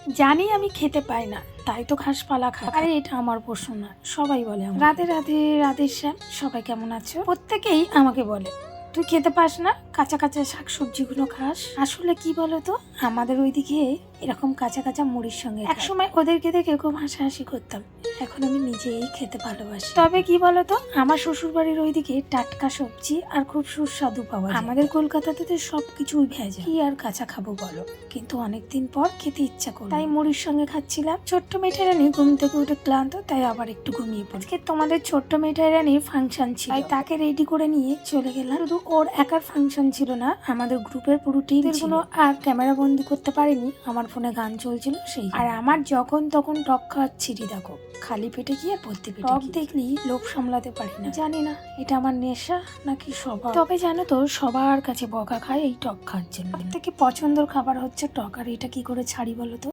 জানি আমি খেতে পাই না, তাই তো ঘাসপালা খাই। আরে এটা আমার প্রশ্ন না, সবাই বলে আমাকে। রাধে রাধে, রাধে শ্যাম। সবাই কেমন আছো? প্রত্যেকেই আমাকে বলে তুই খেতে পাস না, কাঁচা কাঁচা শাকসবজিগুলো খাস। আসলে কি বলতো, আমাদের ওইদিকে এরকম কাঁচা কাঁচা মুড়ির সঙ্গে একসময় ওদেরকে দেখে খুব হাসাহাসি করতাম। এখন আমি নিজেই খেতে ভালোবাসি। তবে কি বলতো, আমার শ্বশুর বাড়ির ওইদিকে টাটকা সবজি আর খুব সুস্বাদু পাওয়া যায়। আমাদের কলকাতাতে তো সবকিছুই ভেজা, কি আর কাঁচা খাবো বলো। কিন্তু অনেকদিন পর খেতে ইচ্ছা করলো, তাই মুড়ির সঙ্গে খাচ্ছিলাম। ছোট্ট মেয়েটা রানী ঘুম থেকে উঠে ক্লান্ত, তাই আবার একটু ঘুমিয়ে পড়ি। আজকে তোমাদের ছোট্ট মেয়েটা রানীর ফাংশন ছিল, তাই তাকে রেডি করে নিয়ে চলে গেলাম। শুধু ওর একার ফাংশন ছিল না, আমাদের গ্রুপের পুরো টিম ছিল। আর ক্যামেরা বন্দি করতে পারিনি, আমার ফোনে গান চলছিল সেই। আর আমার যখন তখন টক খাচ্ছিটি দেখো, খালি পেটে গিয়ে ভর্তি পেটে। টক দেখলি লোভ সামলাতে পারি না, জানি না এটা আমার নেশা নাকি স্বভাব। তবে জানো তো, সবার কাছে বকা খায় এই টক খাওয়ার জন্য। থেকে পছন্দের খাবার হচ্ছে টক, আর এটা কি করে ছাড়ি বলো তো।